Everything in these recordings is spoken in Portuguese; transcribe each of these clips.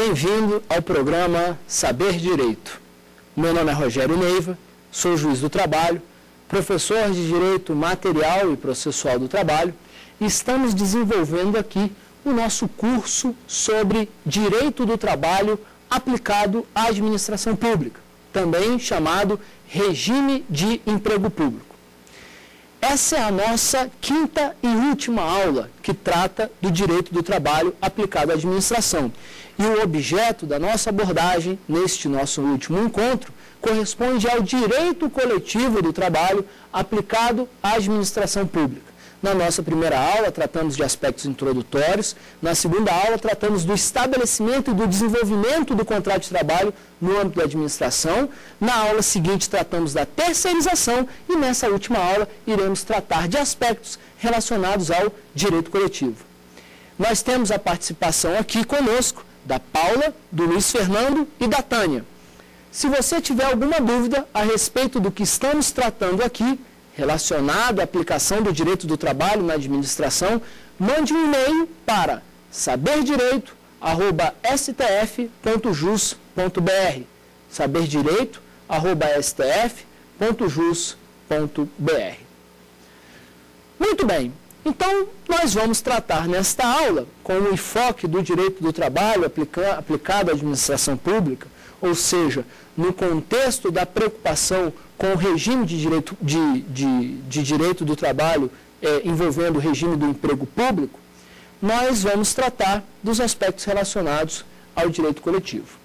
Bem-vindo ao programa Saber Direito. Meu nome é Rogério Neiva, sou juiz do trabalho, professor de Direito Material e Processual do Trabalho e estamos desenvolvendo aqui o nosso curso sobre Direito do Trabalho aplicado à administração pública, também chamado Regime de Emprego Público. Essa é a nossa quinta e última aula que trata do direito do trabalho aplicado à administração. E o objeto da nossa abordagem, neste nosso último encontro, corresponde ao direito coletivo do trabalho aplicado à administração pública. Na nossa primeira aula, tratamos de aspectos introdutórios. Na segunda aula, tratamos do estabelecimento e do desenvolvimento do contrato de trabalho no âmbito da administração. Na aula seguinte, tratamos da terceirização. E nessa última aula, iremos tratar de aspectos relacionados ao direito coletivo. Nós temos a participação aqui conosco da Paula, do Luiz Fernando e da Tânia. Se você tiver alguma dúvida a respeito do que estamos tratando aqui, relacionado à aplicação do direito do trabalho na administração, mande um e-mail para saberdireito@stf.jus.br saberdireito@stf.jus.br. Muito bem, então nós vamos tratar nesta aula, com o enfoque do direito do trabalho aplicado à administração pública, ou seja, no contexto da preocupação com o regime de direito do trabalho envolvendo o regime do emprego público, nós vamos tratar dos aspectos relacionados ao direito coletivo.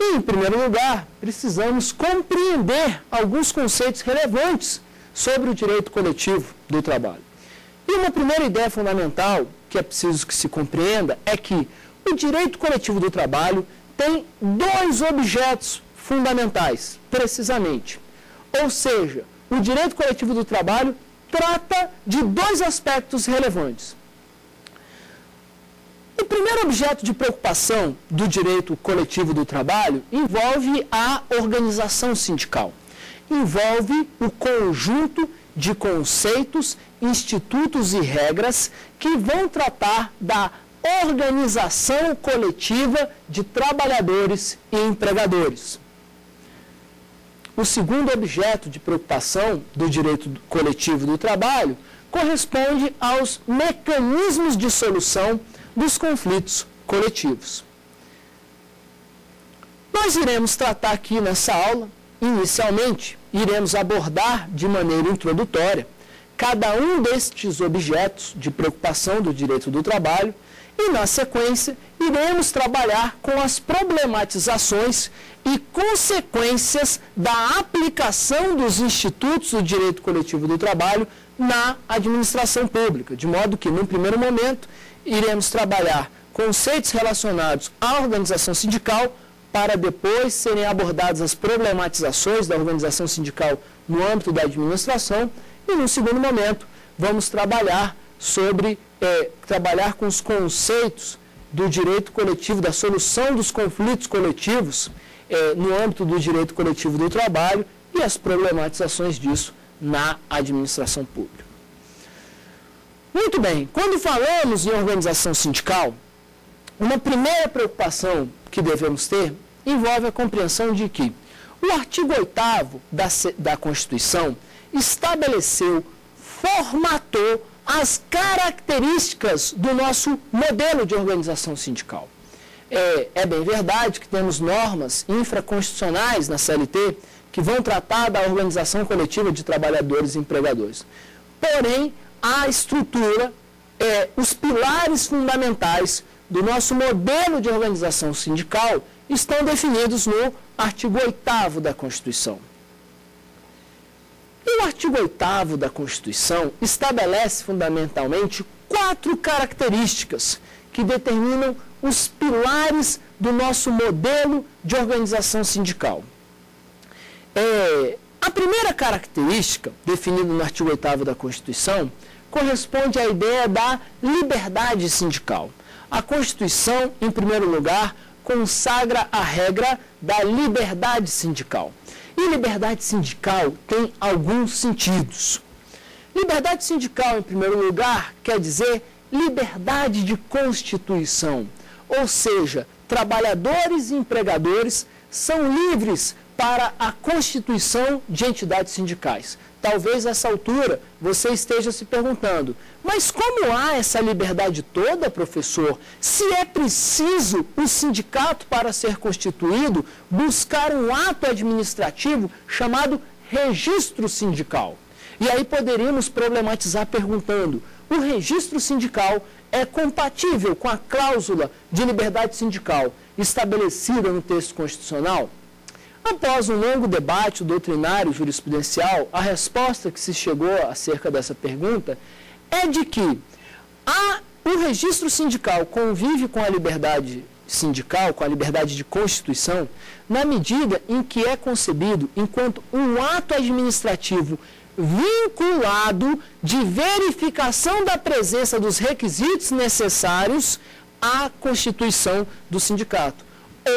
E, em primeiro lugar, precisamos compreender alguns conceitos relevantes sobre o direito coletivo do trabalho. E uma primeira ideia fundamental que é preciso que se compreenda é que o direito coletivo do trabalho tem dois objetos fundamentais, precisamente. Ou seja, o direito coletivo do trabalho trata de dois aspectos relevantes. O primeiro objeto de preocupação do direito coletivo do trabalho envolve a organização sindical. Envolve o conjunto de conceitos, institutos e regras que vão tratar da organização coletiva de trabalhadores e empregadores. O segundo objeto de preocupação do direito coletivo do trabalho corresponde aos mecanismos de solução dos conflitos coletivos. Nós iremos tratar aqui nessa aula, inicialmente, iremos abordar de maneira introdutória cada um destes objetos de preocupação do direito do trabalho e, na sequência, iremos trabalhar com as problematizações e consequências da aplicação dos institutos do direito coletivo do trabalho na administração pública, de modo que, num primeiro momento, iremos trabalhar conceitos relacionados à organização sindical, para depois serem abordadas as problematizações da organização sindical no âmbito da administração, e, num segundo momento, vamos trabalhar com os conceitos do direito coletivo, da solução dos conflitos coletivos no âmbito do direito coletivo do trabalho e as problematizações disso na administração pública. Muito bem, quando falamos em organização sindical, uma primeira preocupação que devemos ter envolve a compreensão de que o artigo 8º da Constituição estabeleceu, formatou as características do nosso modelo de organização sindical. É bem verdade que temos normas infraconstitucionais na CLT que vão tratar da organização coletiva de trabalhadores e empregadores. Porém, a estrutura, os pilares fundamentais do nosso modelo de organização sindical estão definidos no artigo 8º da Constituição. E o artigo 8º da Constituição estabelece fundamentalmente 4 características que determinam os pilares do nosso modelo de organização sindical. A primeira característica, definida no artigo 8º da Constituição, corresponde à ideia da liberdade sindical. A Constituição, em primeiro lugar, consagra a regra da liberdade sindical. E liberdade sindical tem alguns sentidos. Liberdade sindical, em primeiro lugar, quer dizer liberdade de constituição, ou seja, trabalhadores e empregadores são livres para a constituição de entidades sindicais. Talvez, a essa altura, você esteja se perguntando, mas como há essa liberdade toda, professor, se é preciso o sindicato, para ser constituído, buscar um ato administrativo chamado registro sindical? E aí poderíamos problematizar perguntando, o registro sindical é compatível com a cláusula de liberdade sindical estabelecida no texto constitucional? Após um longo debate doutrinário jurisprudencial, a resposta que se chegou acerca dessa pergunta é de que o registro sindical convive com a liberdade sindical, com a liberdade de constituição, na medida em que é concebido enquanto um ato administrativo vinculado de verificação da presença dos requisitos necessários à constituição do sindicato.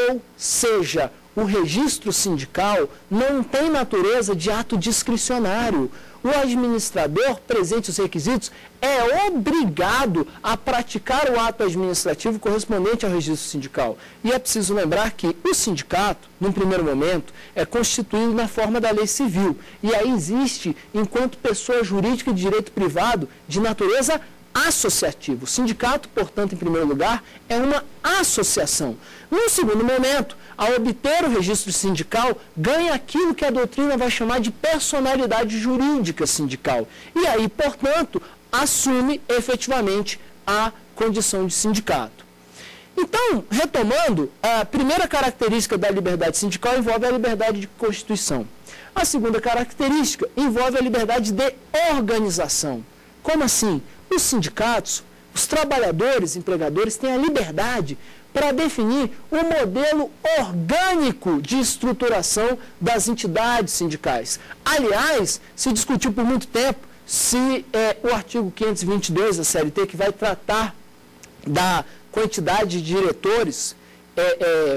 Ou seja, o registro sindical não tem natureza de ato discricionário. O administrador, presente os requisitos, é obrigado a praticar o ato administrativo correspondente ao registro sindical. E é preciso lembrar que o sindicato, num primeiro momento, é constituído na forma da lei civil. E aí existe, enquanto pessoa jurídica de direito privado, de natureza associativa. O sindicato, portanto, em primeiro lugar, é uma associação. Num segundo momento, ao obter o registro sindical, ganha aquilo que a doutrina vai chamar de personalidade jurídica sindical. E aí, portanto, assume efetivamente a condição de sindicato. Então, retomando, a primeira característica da liberdade sindical envolve a liberdade de constituição. A segunda característica envolve a liberdade de organização. Como assim? Os sindicatos, os trabalhadores, empregadores, têm a liberdade para definir um modelo orgânico de estruturação das entidades sindicais. Aliás, se discutiu por muito tempo se o artigo 522 da CLT, que vai tratar da quantidade de diretores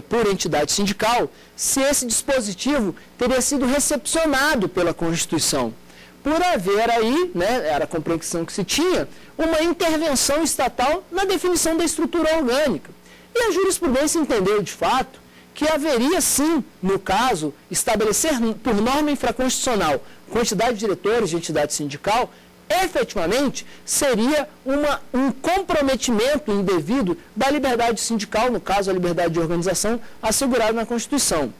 por entidade sindical, se esse dispositivo teria sido recepcionado pela Constituição. Por haver aí, era a compreensão que se tinha, uma intervenção estatal na definição da estrutura orgânica. E a jurisprudência entendeu, de fato, que haveria sim, no caso, estabelecer por norma infraconstitucional quantidade de diretores de entidade sindical, efetivamente seria um comprometimento indevido da liberdade sindical, no caso a liberdade de organização, assegurada na Constituição.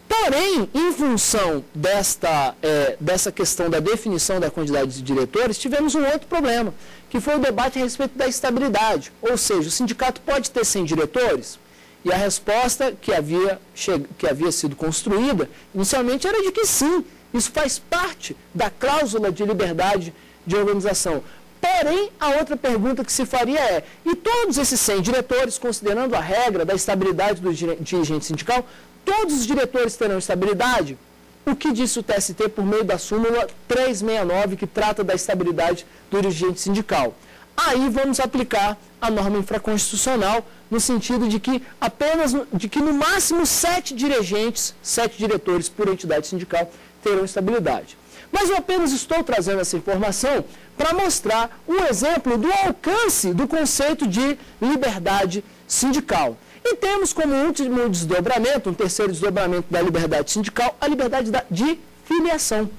Porém, em função dessa questão da definição da quantidade de diretores, tivemos um outro problema, que foi o debate a respeito da estabilidade. Ou seja, o sindicato pode ter 100 diretores? E a resposta que havia sido construída, inicialmente, era de que sim, isso faz parte da cláusula de liberdade de organização. Porém, a outra pergunta que se faria é, e todos esses 100 diretores, considerando a regra da estabilidade do dirigente sindical, todos os diretores terão estabilidade? O que disse o TST por meio da súmula 369, que trata da estabilidade do dirigente sindical? Aí vamos aplicar a norma infraconstitucional, no sentido de que no máximo 7 diretores por entidade sindical terão estabilidade. Mas eu apenas estou trazendo essa informação para mostrar um exemplo do alcance do conceito de liberdade sindical. E temos como último desdobramento, um terceiro desdobramento da liberdade sindical, a liberdade de filiação,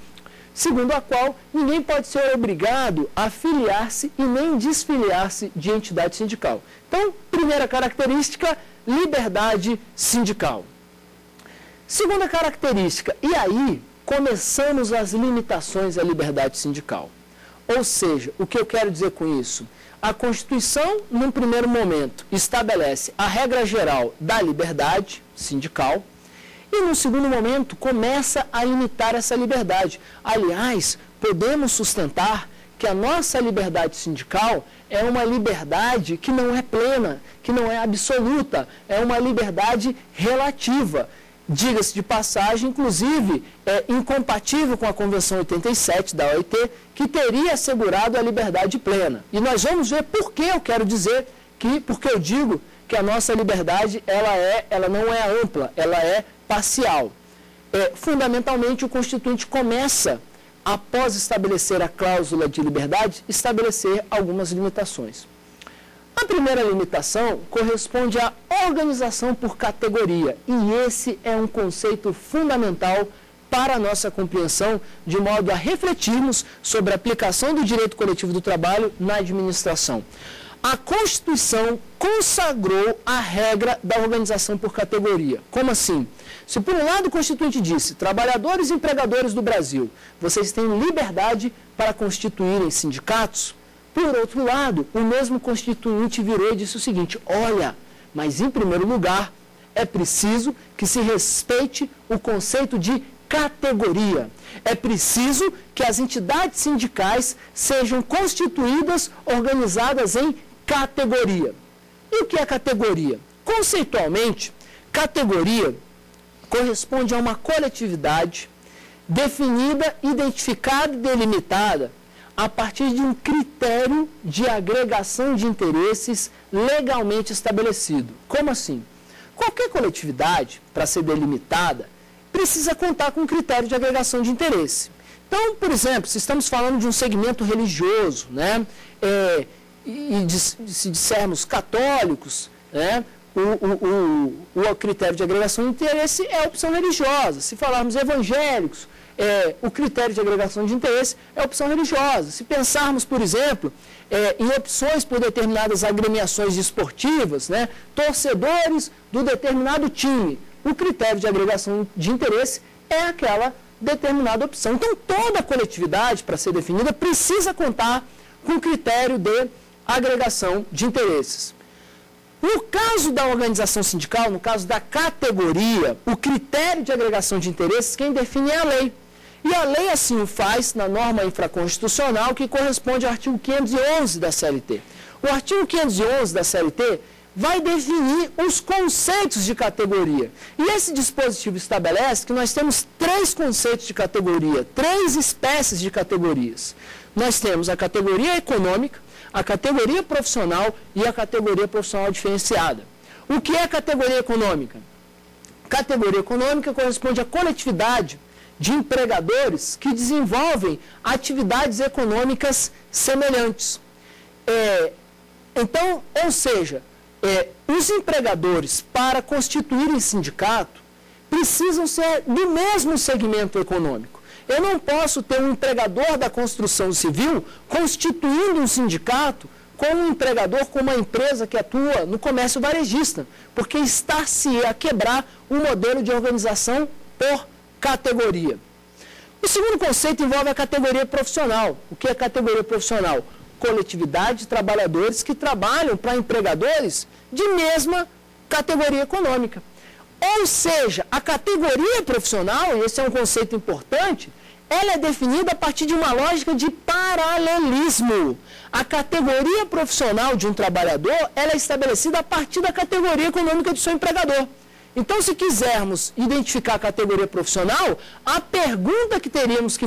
segundo a qual ninguém pode ser obrigado a filiar-se e nem desfiliar-se de entidade sindical. Então, primeira característica, liberdade sindical. Segunda característica, e aí começamos as limitações à liberdade sindical. Ou seja, o que eu quero dizer com isso? A Constituição, num primeiro momento, estabelece a regra geral da liberdade sindical e, num segundo momento, começa a limitar essa liberdade. Aliás, podemos sustentar que a nossa liberdade sindical é uma liberdade que não é plena, que não é absoluta, é uma liberdade relativa. Diga-se de passagem, inclusive, incompatível com a Convenção 87 da OIT, que teria assegurado a liberdade plena. E nós vamos ver por que eu quero dizer porque eu digo que a nossa liberdade ela não é ampla, ela é parcial. Fundamentalmente, o Constituinte começa, após estabelecer a cláusula de liberdade, estabelecer algumas limitações. A primeira limitação corresponde à organização por categoria, e esse é um conceito fundamental para a nossa compreensão, de modo a refletirmos sobre a aplicação do direito coletivo do trabalho na administração. A Constituição consagrou a regra da organização por categoria. Como assim? Se por um lado o Constituinte disse, trabalhadores e empregadores do Brasil, vocês têm liberdade para constituírem sindicatos, por outro lado, o mesmo Constituinte virou e disse o seguinte, olha, mas em primeiro lugar, é preciso que se respeite o conceito de categoria. É preciso que as entidades sindicais sejam constituídas, organizadas em categoria. E o que é categoria? Conceitualmente, categoria corresponde a uma coletividade definida, identificada e delimitada a partir de um critério de agregação de interesses legalmente estabelecido. Como assim? Qualquer coletividade, para ser delimitada, precisa contar com um critério de agregação de interesse. Então, por exemplo, se estamos falando de um segmento religioso, né, se dissermos católicos, né, o critério de agregação de interesse é a opção religiosa. Se falarmos evangélicos, o critério de agregação de interesse é a opção religiosa. Se pensarmos, por exemplo, em opções por determinadas agremiações esportivas, né, torcedores do determinado time, o critério de agregação de interesse é aquela determinada opção. Então, toda coletividade, para ser definida, precisa contar com o critério de agregação de interesses. No caso da organização sindical, no caso da categoria, o critério de agregação de interesses, quem define é a lei. E a lei assim o faz na norma infraconstitucional que corresponde ao artigo 511 da CLT. O artigo 511 da CLT vai definir os conceitos de categoria. E esse dispositivo estabelece que nós temos 3 conceitos de categoria, 3 espécies de categorias. Nós temos a categoria econômica, a categoria profissional e a categoria profissional diferenciada. O que é a categoria econômica? Categoria econômica corresponde à coletividade de empregadores que desenvolvem atividades econômicas semelhantes. Então, ou seja, os empregadores, para constituírem sindicato, precisam ser do mesmo segmento econômico. Eu não posso ter um empregador da construção civil constituindo um sindicato com um empregador, com uma empresa que atua no comércio varejista, porque está-se a quebrar o modelo de organização por categoria. O segundo conceito envolve a categoria profissional. O que é categoria profissional? Coletividade de trabalhadores que trabalham para empregadores de mesma categoria econômica. Ou seja, a categoria profissional, e esse é um conceito importante, ela é definida a partir de uma lógica de paralelismo. A categoria profissional de um trabalhador, ela é estabelecida a partir da categoria econômica do seu empregador. Então, se quisermos identificar a categoria profissional, a pergunta que teríamos que